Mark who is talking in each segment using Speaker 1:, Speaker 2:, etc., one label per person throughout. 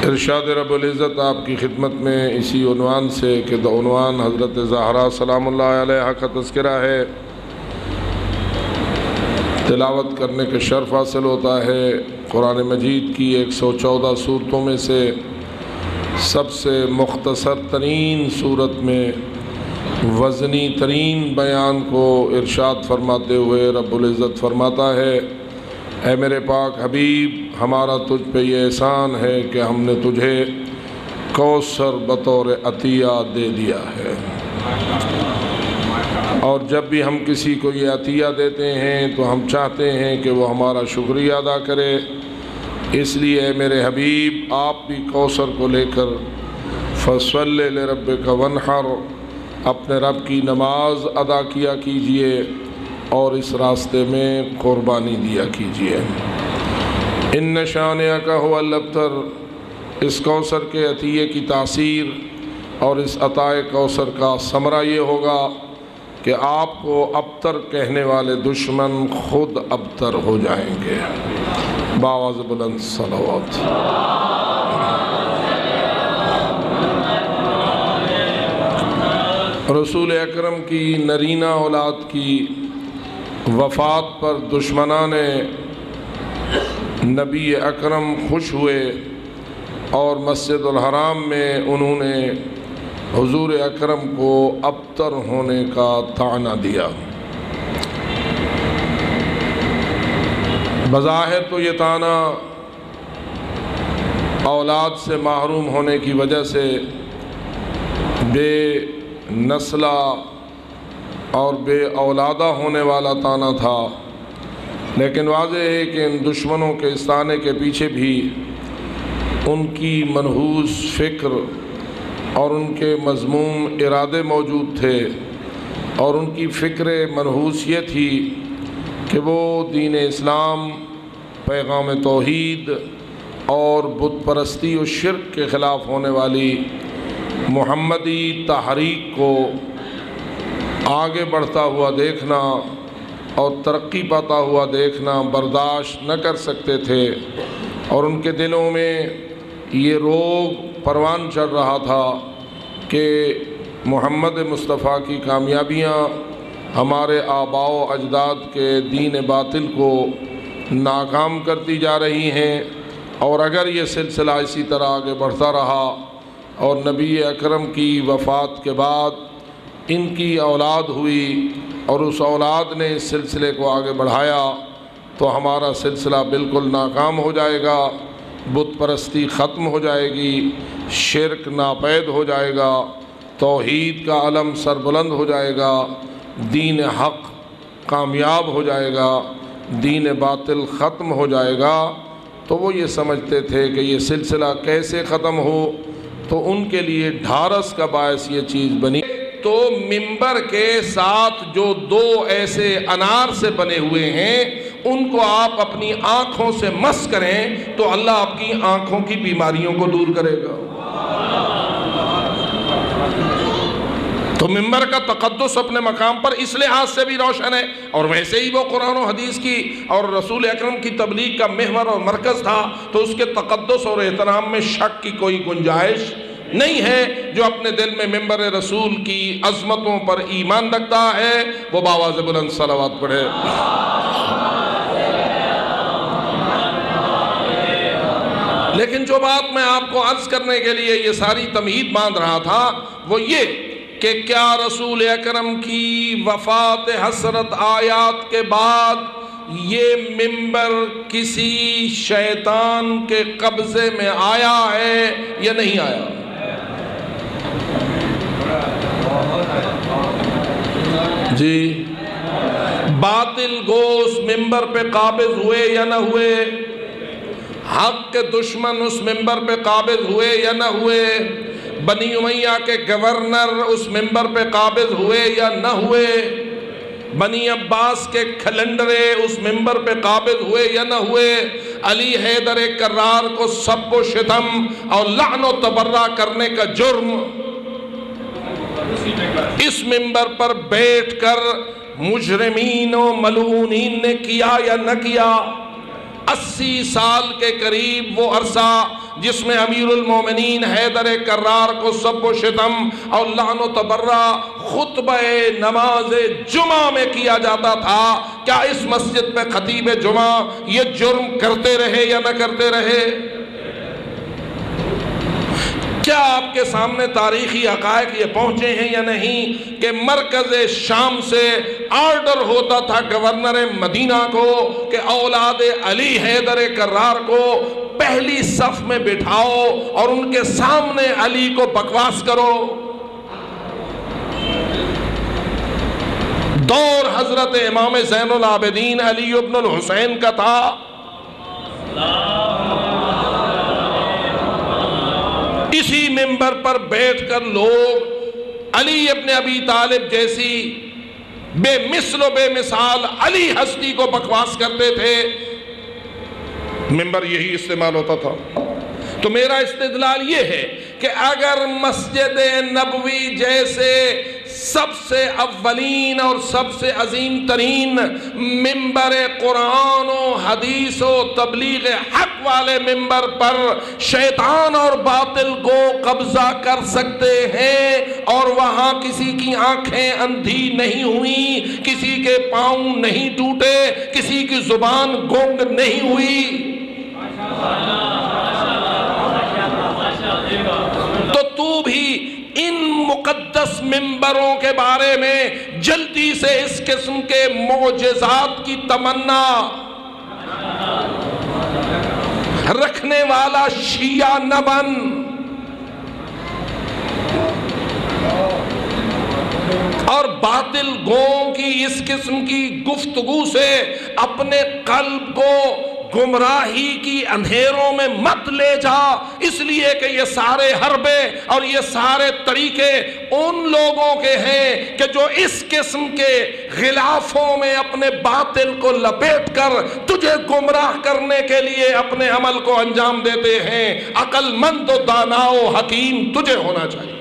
Speaker 1: ارشاد رب العزت آپ کی خدمت میں اسی عنوان سے کہ عنوان حضرت زہرا سلام اللہ علیہا کا تذکرہ ہے، تلاوت کرنے کے شرف حاصل ہوتا ہے۔ قرآن مجید کی 114 صورتوں میں سے سب سے مختصر ترین صورت میں وزنی ترین بیان کو ارشاد فرماتے ہوئے رب العزت فرماتا ہے، اے میرے پاک حبیب، ہمارا تجھ پہ یہ احسان ہے کہ ہم نے تجھے کوثر بطور عطیہ دے دیا ہے، اور جب بھی ہم کسی کو یہ عطیہ دیتے ہیں تو ہم چاہتے ہیں کہ وہ ہمارا شکریہ ادا کرے۔ اس لیے اے میرے حبیب، آپ بھی کوثر کو لے کر فَصَلِّ لِرَبِّكَ وَانْحَرْ، اپنے رب کی نماز ادا کیا کیجئے اور اس راستے میں قربانی دیا کیجئے۔ اِنَّ شَانِئَكَ هُوَ الْأَبْتَرُ، اس کوثر کے عطیے کی تاثیر اور اس عطائے کوثر کا ثمرہ یہ ہوگا کہ آپ کو ابتر کہنے والے دشمن خود ابتر ہو جائیں گے۔ بآواز بلند صلوات۔ رسول اکرم کی نرینہ اولاد کی وفات پر دشمنان نبی اکرم خوش ہوئے اور مسجد الحرام میں انہوں نے حضور اکرم کو ابتر ہونے کا طعنہ دیا۔ بظاہر تو یہ طعنہ اولاد سے محروم ہونے کی وجہ سے بے نسلہ اور بے اولادہ ہونے والا طعنہ تھا، لیکن واضح ہے کہ ان دشمنوں کے اس طعنے کے پیچھے بھی ان کی منحوس فکر اور ان کے مذموم ارادے موجود تھے، اور ان کی فکر منحوس یہ تھی کہ وہ دین اسلام، پیغام توحید اور بت پرستی و شرک کے خلاف ہونے والی محمدی تحریک کو آگے بڑھتا ہوا دیکھنا اور ترقی پاتا ہوا دیکھنا برداشت نہ کر سکتے تھے، اور ان کے دلوں میں یہ روگ پروان چڑھ رہا تھا کہ محمد مصطفیٰ کی کامیابیاں ہمارے آباء و اجداد کے دین باطل کو ناکام کرتی جا رہی ہیں، اور اگر یہ سلسلہ اسی طرح آگے بڑھتا رہا اور نبی اکرم کی وفات کے بعد ان کی اولاد ہوئی اور اس اولاد نے اس سلسلے کو آگے بڑھایا تو ہمارا سلسلہ بالکل ناکام ہو جائے گا، بت پرستی ختم ہو جائے گی، شرک ناپید ہو جائے گا، توحید کا علم سربلند ہو جائے گا، دین حق کامیاب ہو جائے گا، دین باطل ختم ہو جائے گا۔ تو وہ یہ سمجھتے تھے کہ یہ سلسلہ کیسے ختم ہو، تو ان کے لیے ڈھارس کا باعث یہ چیز بنی۔ تو منبر کے ساتھ جو دو ایسے انار سے بنے ہوئے ہیں ان کو آپ اپنی آنکھوں سے مس کریں تو اللہ آپ کی آنکھوں کی بیماریوں کو دور کرے گا۔ تو منبر کا تقدس اپنے مقام پر اس لحاظ سے بھی روشن ہے، اور ویسے ہی وہ قرآن و حدیث کی اور رسول اکرم کی تبلیغ کا محور اور مرکز تھا، تو اس کے تقدس اور احترام میں شک کی کوئی گنجائش نہیں ہے۔ جو اپنے دل میں منبر رسول کی عظمتوں پر ایمان رکھتا ہے وہ بآواز بلند صلوات پڑھے۔ لیکن جو بات میں آپ کو عرض کرنے کے لیے یہ ساری تمہید باندھ رہا تھا وہ یہ کہ کیا رسول اکرم کی وفات حسرت آیات کے بعد یہ منبر کسی شیطان کے قبضے میں آیا ہے یا نہیں آیا؟ جی، باطل گوش منبر پہ قابض ہوئے یا نہ ہوئے؟ حق کے دشمن اس منبر پہ قابض ہوئے یا نہ ہوئے؟ بنی امیہ کے گورنر اس منبر پہ قابض ہوئے یا نہ ہوئے؟ بنی عباس کے کھلنڈرے اس منبر پہ قابض ہوئے یا نہ ہوئے؟ علی حیدر کرار کو سب و شتم اور لعن و تبرہ کرنے کا جرم اس منبر پر بیٹھ کر مجرمین و ملعونین نے کیا یا نہ کیا؟ 80 سال کے قریب وہ عرصہ جس میں امیر المومنین حیدر کرار کو سب و شتم اور لعن و تبرہ خطبہ نماز جمعہ میں کیا جاتا تھا، کیا اس مسجد پہ خطیب جمعہ یہ جرم کرتے رہے یا نہ کرتے رہے؟ کیا آپ کے سامنے تاریخی حقائق یہ پہنچے ہیں یا نہیں کہ مرکز شام سے آرڈر ہوتا تھا گورنر مدینہ کو کہ اولاد علی حیدر کرار کو پہلی صف میں بٹھاؤ اور ان کے سامنے علی کو بکواس کرو؟ دور حضرت امام زین العابدین علی ابن الحسین کا تھا، اسی منبر پر بیٹھ کر لوگ علی ابن ابی طالب جیسی بے مثل و بے مثال علی ہستی کو بکواس کرتے تھے، منبر یہی استعمال ہوتا تھا۔ تو میرا استدلال یہ ہے کہ اگر مسجد نبوی جیسے سب سے اولین اور سب سے عظیم ترین منبر قرآن و حدیث و تبلیغ حق والے منبر پر شیطان اور باطل کو قبضہ کر سکتے ہیں اور وہاں کسی کی آنکھیں اندھی نہیں ہوئی، کسی کے پاؤں نہیں ٹوٹے، کسی کی زبان گونگ نہیں ہوئی، تو بھی ان مقدس منبروں کے بارے میں جلدی سے اس قسم کے معجزات کی تمنا رکھنے والا شیعہ نہ بن۔ اور باطل گوں کی اس قسم کی گفتگو سے اپنے قلب کو گمراہی کی اندھیروں میں مت لے جا، اس لیے کہ یہ سارے حربے اور یہ سارے طریقے ان لوگوں کے ہیں کہ جو اس قسم کے غلافوں میں اپنے باطل کو لپیٹ کر تجھے گمراہ کرنے کے لیے اپنے عمل کو انجام دیتے ہیں۔ عقل مند و دانا و حکیم تجھے ہونا چاہیے۔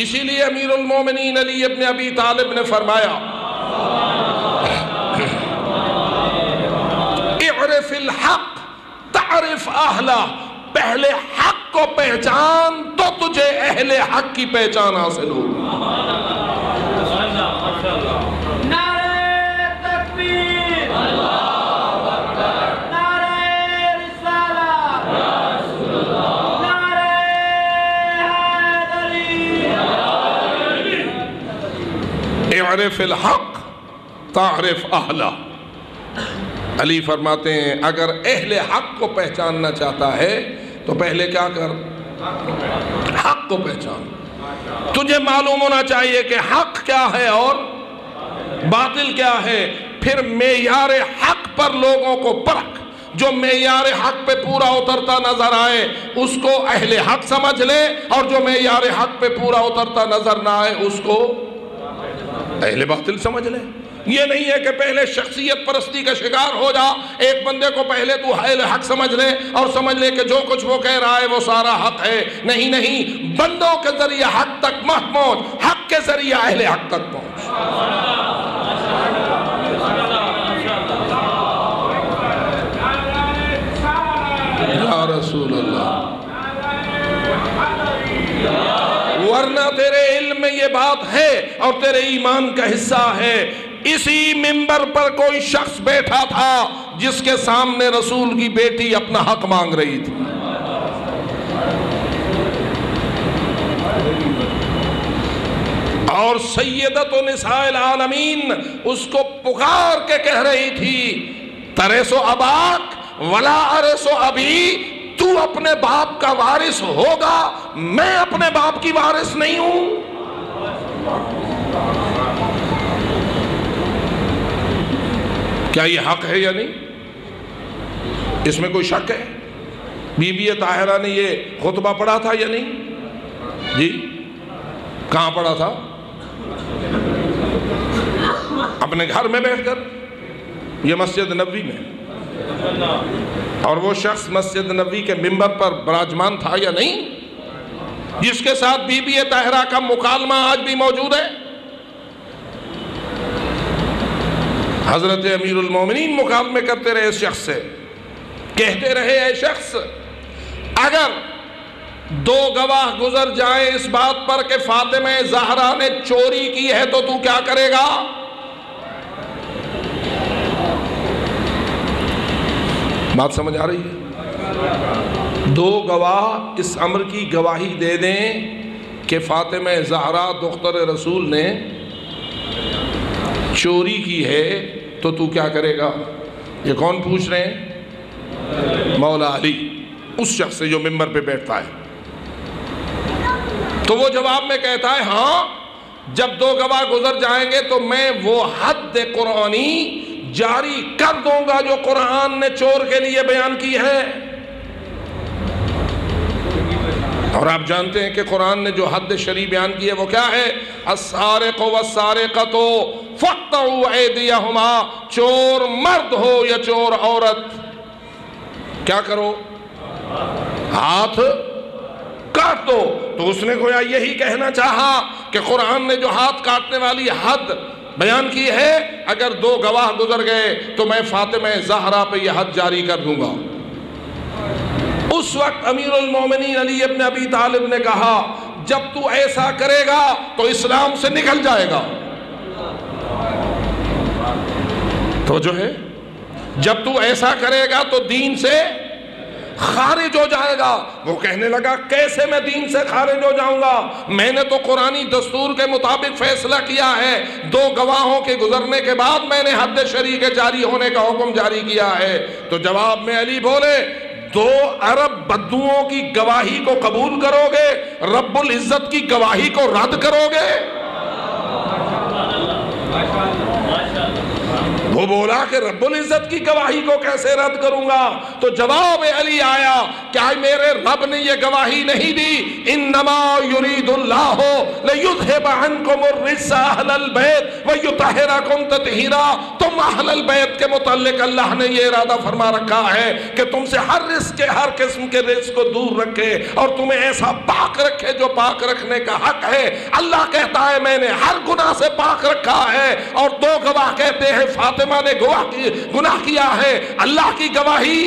Speaker 1: اسی لیے امیر المومنین علی ابن ابی طالب نے فرمایا اعرف الحق تعرف اہلہ، پہلے حق کو پہچان تو تجھے اہل حق کی پہچان حاصل ہو۔
Speaker 2: نعرہ تکبیر، اللہ اکبر، نعرہ رسالہ، یا رسول اللہ، نعرہ حیدری،
Speaker 1: اعرف الحق تعرف اہلہ۔ علی فرماتے ہیں اگر اہل حق کو پہچاننا چاہتا ہے تو پہلے کیا کر؟ حق کو پہچان۔ تجھے معلوم ہونا چاہیے کہ حق کیا ہے اور باطل کیا ہے، پھر معیار حق پر لوگوں کو پرکھ، جو معیار حق پہ پورا اترتا نظر آئے اس کو اہل حق سمجھ لے، اور جو معیار حق پہ پورا اترتا نظر نہ آئے اس کو اہل باطل سمجھ لے۔ یہ نہیں ہے کہ پہلے شخصیت پرستی کا شکار ہو جا، ایک بندے کو پہلے تو اہل حق سمجھ لے اور سمجھ لے کہ جو کچھ وہ کہہ رہا ہے وہ سارا حق ہے۔ نہیں نہیں، بندوں کے ذریعے حق تک مت پہنچ، حق کے ذریعے اہل حق تک پہنچ۔ یا رسول اللہ، ورنہ تیرے علم میں یہ بات ہے اور تیرے ایمان کا حصہ ہے۔ اسی منبر پر کوئی شخص بیٹھا تھا جس کے سامنے رسول کی بیٹی اپنا حق مانگ رہی تھی، اور سیدت نساء العالمین اس کو پکار کے کہہ رہی تھی ترسو اباک ولا ارسو ابی، تو اپنے باپ کا وارث ہوگا، میں اپنے باپ کی وارث نہیں ہوں۔ کیا یہ حق ہے یا نہیں؟ اس میں کوئی شک ہے؟ بی بی طاہرہ نے یہ خطبہ پڑھا تھا یا نہیں؟ جی کہاں پڑھا تھا؟ اپنے گھر میں بیٹھ کر، یہ مسجد نبوی میں، اور وہ شخص مسجد نبوی کے منبر پر براجمان تھا یا نہیں، جس کے ساتھ بی بی طاہرہ کا مکالمہ آج بھی موجود ہے۔ حضرت امیر المومنین مکالمے کرتے رہے اس شخص سے، کہتے رہے اے شخص اگر دو گواہ گزر جائیں اس بات پر کہ فاطمہ زہرا نے چوری کی ہے تو تو کیا کرے گا؟ بات سمجھ آ رہی ہے؟ دو گواہ اس امر کی گواہی دے دیں کہ فاطمہ زہرا دختر رسول نے چوری کی ہے تو تو کیا کرے گا؟ یہ کون پوچھ رہے ہیں؟ مولا علی، اس شخص سے جو ممبر پہ بیٹھتا ہے۔ تو وہ جواب میں کہتا ہے ہاں، جب دو گواہ گزر جائیں گے تو میں وہ حد قرآنی جاری کر دوں گا جو قرآن نے چور کے لیے بیان کی ہے۔ اور آپ جانتے ہیں کہ قرآن نے جو حد شرعی بیان کی ہے وہ کیا ہے؟ السارق والسارقۃ فاقطعوا ایدیہما، چور مرد ہو یا چور عورت، کیا کرو؟ ہاتھ کاٹ دو۔ تو اس نے گویا یہی کہنا چاہا کہ قرآن نے جو ہاتھ کاٹنے والی حد بیان کی ہے، اگر دو گواہ گزر گئے تو میں فاطمہ زہرا پہ یہ حد جاری کر دوں گا۔ اس وقت امیر المومنین علی ابن ابی طالب نے کہا جب تو ایسا کرے گا تو اسلام سے نکل جائے گا۔ تو جو ہے جب تو ایسا کرے گا تو دین سے خارج ہو جائے گا۔ وہ کہنے لگا کیسے میں دین سے خارج ہو جاؤں گا؟ میں نے تو قرآنی دستور کے مطابق فیصلہ کیا ہے، دو گواہوں کے گزرنے کے بعد میں نے حد شرعی کے جاری ہونے کا حکم جاری کیا ہے۔ تو جواب میں علی بولے 2 ارب بدوؤں کی گواہی کو قبول کرو گے، رب العزت کی گواہی کو رد کرو گے؟ وہ بولا کہ رب العزت کی گواہی کو کیسے رد کروں گا؟ تو جواب علی آیا کیا میرے رب نے یہ گواہی نہیں دی انما یرید اللہ لیذھب عنکم الرجس اہل البیت ویطہرکم تطہیرا؟ تم اہل البیت کے متعلق اللہ نے یہ ارادہ فرما رکھا ہے کہ تم سے ہر رزق کے ہر قسم کے رزق کو دور رکھے اور تمہیں ایسا پاک رکھے جو پاک رکھنے کا حق ہے۔ اللہ کہتا ہے میں نے ہر گناہ سے پاک رکھا ہے، اور 2 گواہ کہتے ہیں فاطمہ نے گناہ کیا ہے، اللہ کی گواہی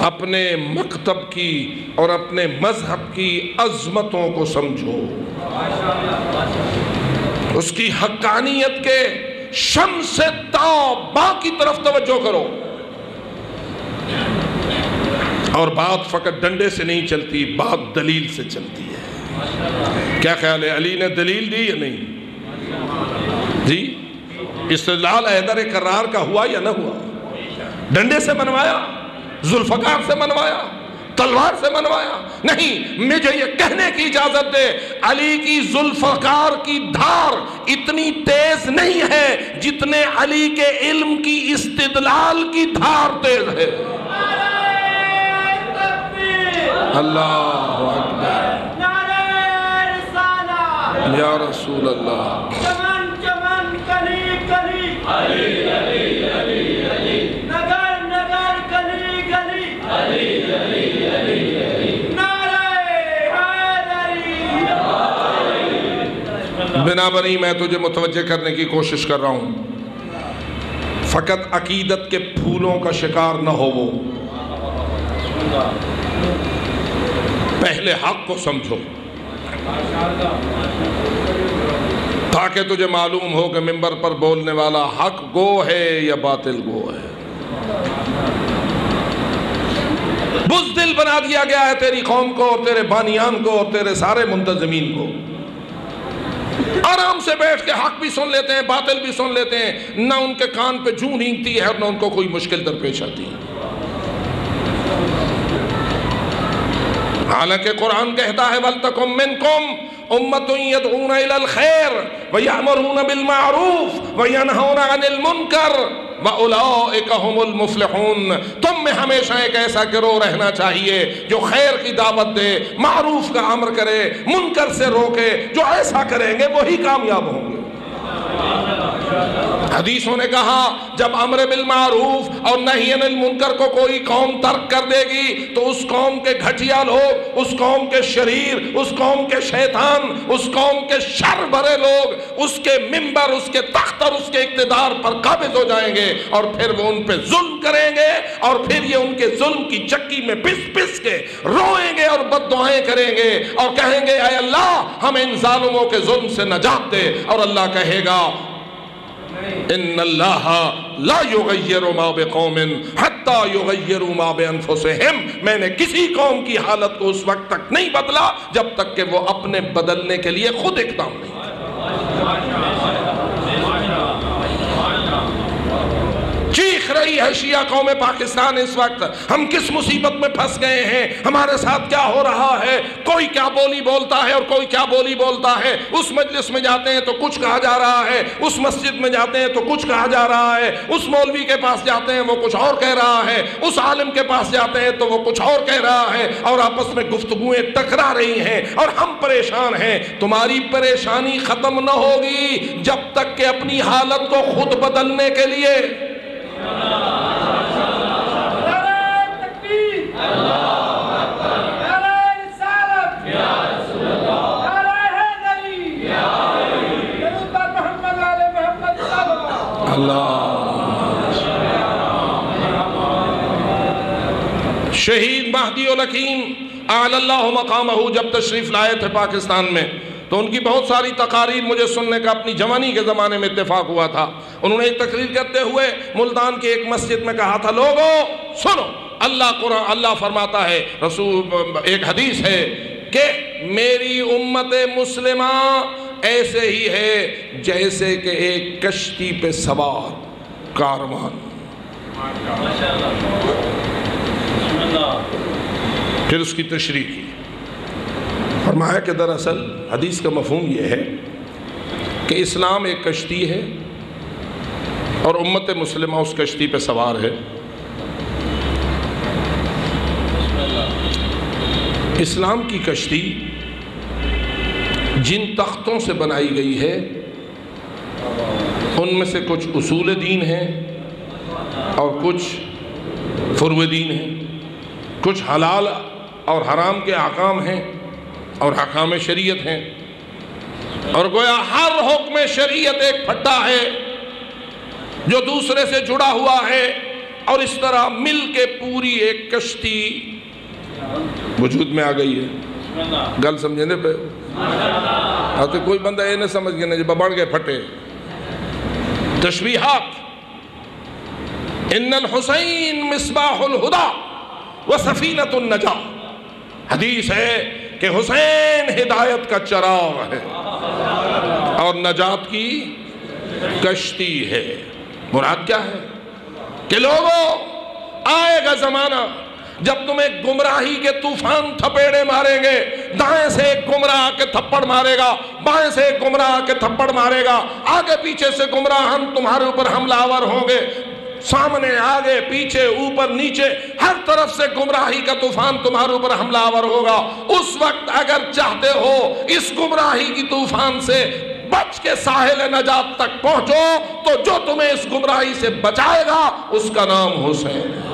Speaker 1: اپنے مکتب کی اور اپنے مذہب کی عظمتوں کو سمجھو، اس کی حقانیت کے شمس تاباں کی طرف توجہ کرو۔ اور بات فقط ڈنڈے سے نہیں چلتی، بات دلیل سے چلتی ہے۔ کیا خیال ہے علی نے دلیل دی یا نہیں؟ جی استدلال حیدر کرار کا ہوا یا نہ ہوا؟ ڈنڈے سے منوایا، ذوالفقار سے منوایا، تلوار سے منوایا؟ نہیں، مجھے یہ کہنے کی اجازت دے علی کی ذوالفقار کی دھار اتنی تیز نہیں ہے جتنے علی کے علم کی استدلال کی دھار تیز ہے۔ اللہ اکبر،
Speaker 2: نعرہ رسالہ
Speaker 1: یا رسول اللہ،
Speaker 2: چمن چمن کلی کلی علی علی علی علی، نگر نگر گلی گلی علی علی علی علی، نعرہ حیدری۔
Speaker 1: بنا بنی میں تجھے متوجہ کرنے کی کوشش کر رہا ہوں، فقط عقیدت کے پھولوں کا شکار نہ ہو، وہ پہلے حق کو سمجھو تاکہ تجھے معلوم ہو کہ منبر پر بولنے والا حق گو ہے یا باطل گو ہے۔ بزدل بنا دیا گیا ہے تیری قوم کو اور تیرے بانیان کو اور تیرے سارے منتظمین کو۔ آرام سے بیٹھ کے حق بھی سن لیتے ہیں، باطل بھی سن لیتے ہیں، نہ ان کے کان پہ جوں ہینگتی ہے اور نہ ان کو کوئی مشکل درپیش آتی ہے۔ حالانکہ قرآن کہتا ہے وَلْتَكُمْ مِنْكُمْ أُمَّةٌ يَدْعُونَ إِلَى الْخَيْرِ وَيَأْمُرُونَ بِالْمَعْرُوفِ وَيَنْهَوْنَ عَنِ الْمُنْكَرِ وَأُولَئِكَ هُمُ الْمُفْلِحُونَ۔ تم میں ہمیشہ ایک ایسا گروہ رہنا چاہیے جو خیر کی دعوت دے، معروف کا امر کرے، منکر سے روکے۔ جو ایسا کریں گے وہی کامیاب ہوں گے۔ حدیثوں نے کہا جب امر بالمعروف اور نہی عن المنکر کو کوئی قوم ترک کر دے گی تو اس قوم کے گھٹیا لوگ، اس قوم کے شریر، اس قوم کے شیطان، اس قوم کے شر بھرے لوگ اس کے منبر، اس کے تخت اور اس کے اقتدار پر قابض ہو جائیں گے، اور پھر وہ ان پہ ظلم کریں گے، اور پھر یہ ان کے ظلم کی چکی میں پس پس کے روئیں گے اور بد دعائیں کریں گے اور کہیں گے اے اللہ ہمیں ان ظالموں کے ظلم سے نجات دے۔ اور اللہ کہے گا ان اللہ لا یغیر ما بقوم حتی یغیروا ما بانفسہم، میں نے کسی قوم کی حالت کو اس وقت تک نہیں بدلا جب تک کہ وہ اپنے بدلنے کے لیے خود اقدام نہیں کرے۔ چیخ رہی ہے شیعہ قوم پاکستان اس وقت، ہم کس مصیبت میں پھنس گئے ہیں، ہمارے ساتھ کیا ہو رہا ہے، کوئی کیا بولی بولتا ہے اور کوئی کیا بولی بولتا ہے، اس مجلس میں جاتے ہیں تو کچھ کہا جا رہا ہے، اس مسجد میں جاتے ہیں تو کچھ کہا جا رہا ہے، اس مولوی کے پاس جاتے ہیں وہ کچھ اور کہہ رہا ہے، اس عالم کے پاس جاتے ہیں تو وہ کچھ اور کہہ رہا ہے، اور آپس میں گفتگویں ٹکرا رہی ہیں اور ہم پریشان ہیں۔ تمہاری پریشانی ختم نہ ہوگی جب تک کہ اپنی حالت کو خود بدلنے کے لیے شہید مہدی الحکیم اعلی اللہ مقامہ جب تشریف لائے تھے پاکستان میں تو ان کی بہت ساری تقاریر مجھے سننے کا اپنی جوانی کے زمانے میں اتفاق ہوا تھا۔ انہوں نے ایک تقریر کرتے ہوئے ملتان کی ایک مسجد میں کہا تھا لوگو سنو، اللہ فرماتا ہے، رسول ایک حدیث ہے کہ میری امت مسلمہ ایسے ہی ہے جیسے کہ ایک کشتی پہ سوار کاروان۔ پھر اس کی تشریح کی، فرمایا کہ دراصل حدیث کا مفہوم یہ ہے کہ اسلام ایک کشتی ہے اور امت مسلمہ اس کشتی پہ سوار ہے۔ اسلام کی کشتی جن تختوں سے بنائی گئی ہے ان میں سے کچھ اصول دین ہیں اور کچھ فروع دین ہیں، کچھ حلال اور حرام کے احکام ہیں اور احکام شریعت ہیں، اور گویا ہر حکم شریعت ایک پھٹا ہے جو دوسرے سے جڑا ہوا ہے، اور اس طرح مل کے پوری ایک کشتی وجود میں آ گئی ہے۔ گل سمجھے نے پہ تو کوئی بندہ یہ نہیں سمجھ گیا جب بڑھ گئے پھٹے۔ تشبیہات، ان الحسین مصباح الہدا وسفینۃ النجاہ، حدیث ہے کہ حسین ہدایت کا چراغ ہے اور نجات کی کشتی ہے۔ مراد کیا ہے کہ لوگوں آئے گا زمانہ جب تمہیں گمراہی کے طوفان تھپیڑے ماریں گے، دائیں سے ایک گمراہ کے تھپڑ مارے گا، بائیں سے ایک گمراہ کے تھپڑ مارے گا، آگے پیچھے سے گمراہ ہم تمہارے اوپر حملہ آور ہوں گے، سامنے آگے پیچھے اوپر نیچے ہر طرف سے گمراہی کا طوفان تمہارے اوپر حملہ آور ہوگا۔ اس وقت اگر چاہتے ہو اس گمراہی کی طوفان سے بچ کے ساحل نجات تک پہنچو تو جو تمہیں اس گمراہی سے بچائے گا اس کا نام حسین ہے۔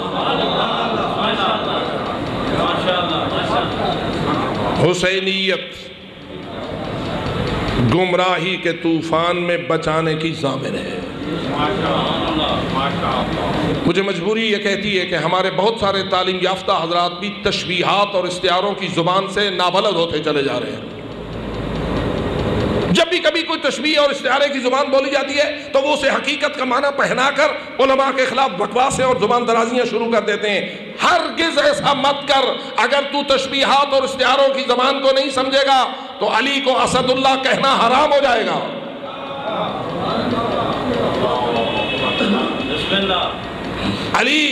Speaker 1: حسینیت گمراہی کے طوفان میں بچانے کی ضامن ہے۔ مجھے مجبوری یہ کہتی ہے کہ ہمارے بہت سارے تعلیم یافتہ حضرات بھی تشبیہات اور استعاروں کی زبان سے نابلد ہوتے چلے جا رہے ہیں۔ جب بھی کبھی کوئی تشبیہ اور استعارے کی زبان بولی جاتی ہے تو وہ اسے حقیقت کا معنی پہنا کر علماء کے خلاف بکواسیں اور زبان درازیاں شروع کر دیتے ہیں۔ ہرگز ایسا مت کر۔ اگر تو تشبیہات اور استعاروں کی زبان کو نہیں سمجھے گا تو علی کو اسد اللہ کہنا حرام ہو جائے گا۔ علی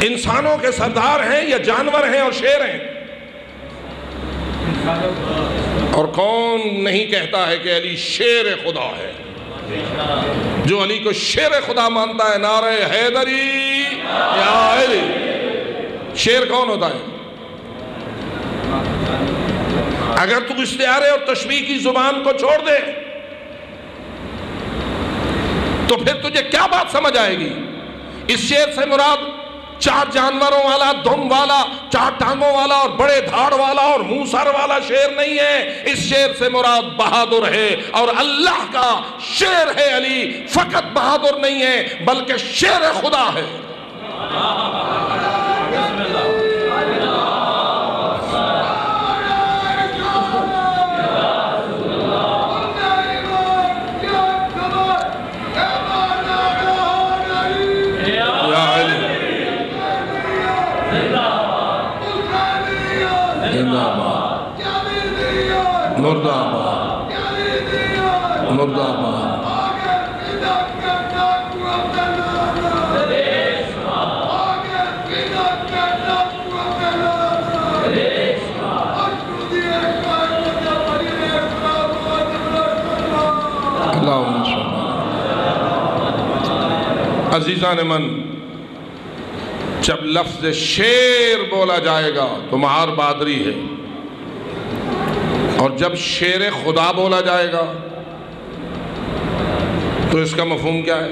Speaker 1: انسانوں کے سردار ہیں یا جانور ہیں اور شیر ہیں؟ اور کون نہیں کہتا ہے کہ علی شیر خدا ہے؟ جو علی کو شیر خدا مانتا ہے نعرہ حیدری یا علی۔ شیر کون ہوتا ہے؟ اگر تو استعارے اور تشبیہ کی زبان کو چھوڑ دے تو پھر تجھے کیا بات سمجھ آئے گی؟ اس شیر سے مراد 4 جانوروں والا، دم والا، 4 ٹانگوں والا اور بڑے دھاڑ والا اور منہ سر والا شیر نہیں ہے. اس شیر سے مراد بہادر ہے، اور اللہ کا شیر ہے علی. فقط بہادر نہیں ہے بلکہ شیر خدا ہے. مرد آباد، مرد آباد. عزیزان من، جب لفظ شیر بولا جائے گا تو مہار بہادری ہے، اور جب شیر خدا بولا جائے گا تو اس کا مفہوم کیا ہے؟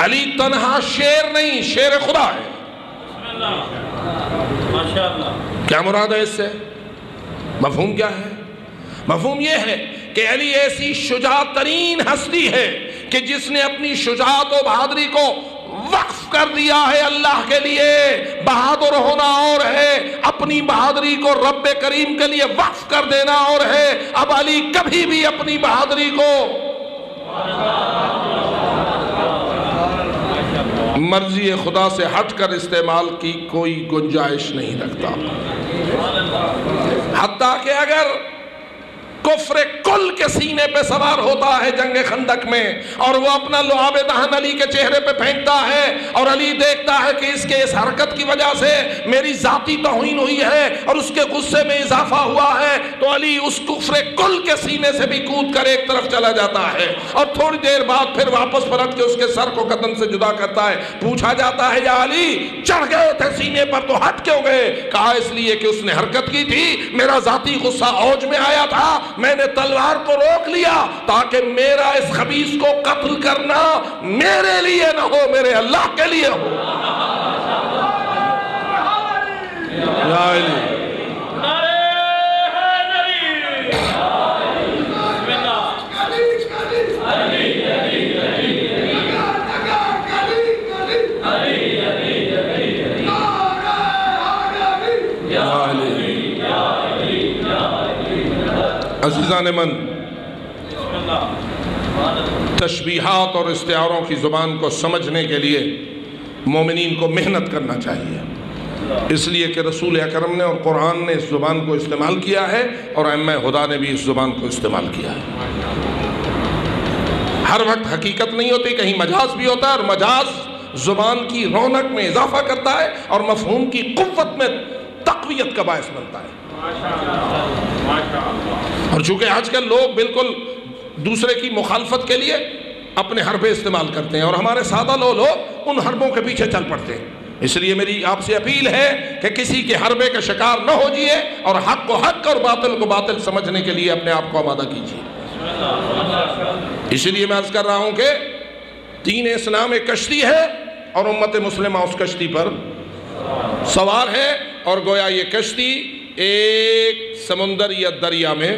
Speaker 1: علی تنہا شیر نہیں، شیر خدا ہے. کیا مراد ہے اس سے؟ مفہوم کیا ہے؟ مفہوم یہ ہے کہ علی ایسی شجاع ترین ہستی ہے کہ جس نے اپنی شجاعت و بہادری کو وقف کر دیا ہے اللہ کے لیے. بہادر ہونا اور ہے، اپنی بہادری کو رب کریم کے لیے وقف کر دینا اور ہے. اب علی کبھی بھی اپنی بہادری کو مرضی خدا سے ہٹ کر استعمال کی کوئی گنجائش نہیں رکھتا. حتیٰ کہ اگر کفر کل کے سینے پہ سوار ہوتا ہے جنگ خندق میں، اور وہ اپنا لعاب دہن علی کے چہرے پہ پھینکتا ہے، اور علی دیکھتا ہے کہ اس کے اس حرکت کی وجہ سے میری ذاتی توہین ہوئی ہے اور اس کے غصے میں اضافہ ہوا ہے، تو علی اس کفر کل کے سینے سے بھی کود کر ایک طرف چلا جاتا ہے، اور تھوڑی دیر بعد پھر واپس پلٹ کے اس کے سر کو گردن سے جدا کرتا ہے. پوچھا جاتا ہے یا علی چڑھ گئے تھے سینے پر تو ہٹ کیوں گئے؟ کہا اس لیے کہ اس نے حرکت کی تھی، میرا ذاتی غصہ اوج میں آیا تھا، میں نے تلوار کو روک لیا تاکہ میرا اس خبیث کو قتل کرنا میرے لیے نہ ہو، میرے اللہ کے لیے ہو. یا علی عزیزان من، تشبیہات اور استعاروں کی زبان کو سمجھنے کے لیے مومنین کو محنت کرنا چاہیے، اس لیے کہ رسول اکرم نے اور قرآن نے اس زبان کو استعمال کیا ہے، اور ائمہ خدا نے بھی اس زبان کو استعمال کیا ہے. ہر وقت حقیقت نہیں ہوتی، کہیں مجاز بھی ہوتا ہے، اور مجاز زبان کی رونق میں اضافہ کرتا ہے اور مفہوم کی قوت میں تقویت کا باعث بنتا ہے. اور چونکہ آج کل لوگ بالکل دوسرے کی مخالفت کے لیے اپنے حربے استعمال کرتے ہیں، اور ہمارے سادہ لوگ ان حربوں کے پیچھے چل پڑتے ہیں. اس لیے میری آپ سے اپیل ہے کہ کسی کے حربے کا شکار نہ ہو جائے، اور حق کو حق اور باطل کو باطل سمجھنے کے لیے اپنے آپ کو آمادہ کیجیے. اس لیے میں عرض کر رہا ہوں کہ دین اسلام ایک کشتی ہے، اور امت مسلمہ اس کشتی پر سوار ہے، اور گویا یہ کشتی ایک سمندر یا دریا میں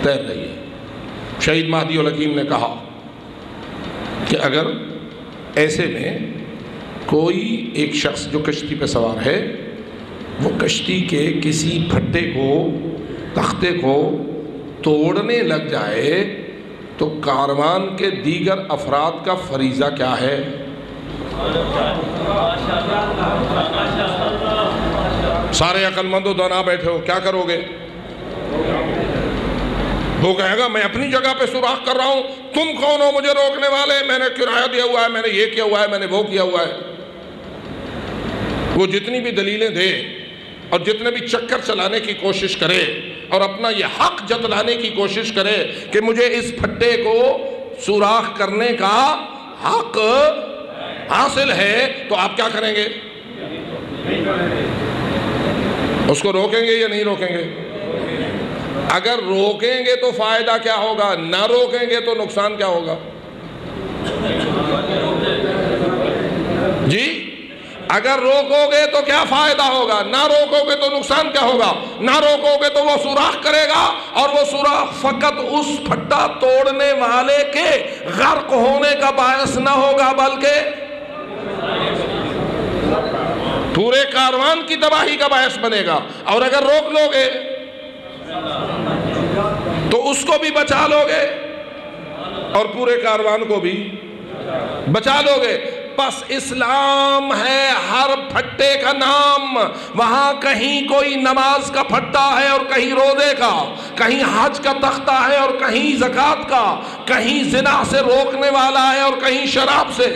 Speaker 1: تیر رہی ہے. شہید مہدی الحکیم نے کہا کہ اگر ایسے میں کوئی ایک شخص جو کشتی پہ سوار ہے وہ کشتی کے کسی پھٹے کو، تختے کو توڑنے لگ جائے تو کاروان کے دیگر افراد کا فریضہ کیا ہے؟ سارے عقل مند و دانا بیٹھے ہو، کیا کرو گے؟ وہ کہے گا میں اپنی جگہ پہ سوراخ کر رہا ہوں، تم کون ہو مجھے روکنے والے؟ میں نے کرایہ دیا ہوا ہے، میں نے یہ کیا ہوا ہے، میں نے وہ کیا ہوا ہے. وہ جتنی بھی دلیلیں دے اور جتنے بھی چکر چلانے کی کوشش کرے اور اپنا یہ حق جتلانے کی کوشش کرے کہ مجھے اس پھٹے کو سوراخ کرنے کا حق حاصل ہے، تو آپ کیا کریں گے؟ اس کو روکیں گے یا نہیں روکیں گے؟ اگر روکیں گے تو فائدہ کیا ہوگا، نہ روکیں گے تو نقصان کیا ہوگا؟ جی اگر روکو گے تو کیا فائدہ ہوگا، نہ روکو گے تو نقصان کیا ہوگا؟ نہ روکو گے تو وہ سوراخ کرے گا، اور وہ سوراخ فقط اس پھٹا توڑنے والے کے غرق ہونے کا باعث نہ ہوگا بلکہ پورے کاروان کی تباہی کا باعث بنے گا۔ اور اگر روک لو گے تو اس کو بھی بچا لو گے اور پورے کاروان کو بھی بچا لو گے۔ بس اسلام ہے ہر پھٹے کا نام، وہاں کہیں کوئی نماز کا پھٹا ہے اور کہیں روزے کا، کہیں حج کا تختہ ہے اور کہیں زکوٰۃ کا، کہیں زنا سے روکنے والا ہے اور کہیں شراب سے۔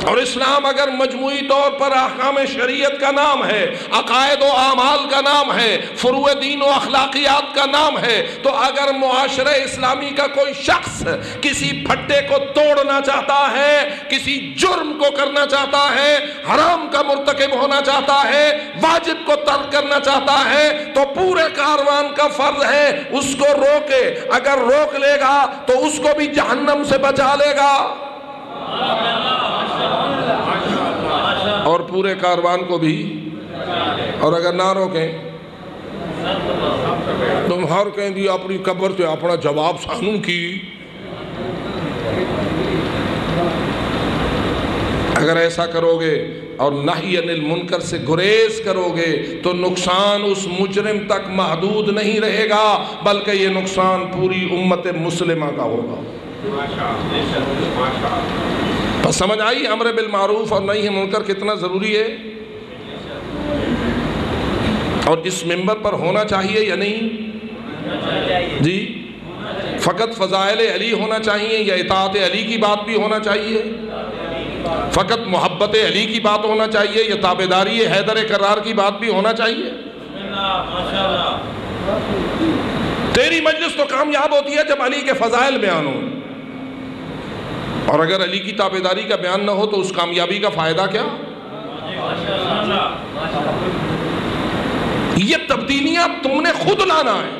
Speaker 1: اور اسلام اگر مجموعی طور پر احکام شریعت کا نام ہے، عقائد و اعمال کا نام ہے، فروع دین و اخلاقیات کا نام ہے، تو اگر معاشرہ اسلامی کا کوئی شخص کسی پھٹے کو توڑنا چاہتا ہے، کسی جرم کو کرنا چاہتا ہے، حرام کا مرتکب ہونا چاہتا ہے، واجب کو ترک کرنا چاہتا ہے، تو پورے کاروان کا فرض ہے اس کو روکے۔ اگر روک لے گا تو اس کو بھی جہنم سے بچا لے گا اور پورے کاروان کو بھی۔ اور اگر نہ روکیں تم ہر کہیں دی اپنی قبر سے اپنا جواب سانوں کی۔ اگر ایسا کرو گے اور نہی عن المنکر سے گریز کرو گے تو نقصان اس مجرم تک محدود نہیں رہے گا، بلکہ یہ نقصان پوری امت مسلمہ کا ہوگا۔ بس سمجھ آئی امر بالمعروف اور نہی عن المنکر کتنا ضروری ہے، اور اس منبر پر ہونا چاہیے یا نہیں؟ جی فقط فضائل علی ہونا چاہیے یا اطاعت علی کی بات بھی ہونا چاہیے؟ فقط محبت علی کی بات ہونا چاہیے یا تابعداری حیدر کرار کی بات بھی ہونا چاہیے؟ تیری مجلس تو کامیاب ہوتی ہے جب علی کے فضائل بیان ہوں، اور اگر علی کی تابعداری کا بیان نہ ہو تو اس کامیابی کا فائدہ کیا؟ یہ تبدیلیاں تم نے خود لانا ہے۔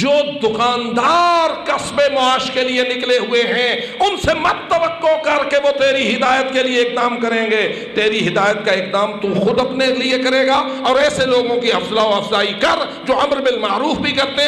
Speaker 1: جو دکاندار کسب معاش کے لیے نکلے ہوئے ہیں ان سے مت توقع کر کے وہ تیری ہدایت کے لیے اقدام کریں گے۔ تیری ہدایت کا اقدام تو خود اپنے لیے کرے گا، اور ایسے لوگوں کی حوصلہ و افزائی کر جو امر بالمعروف بھی کرتے ہیں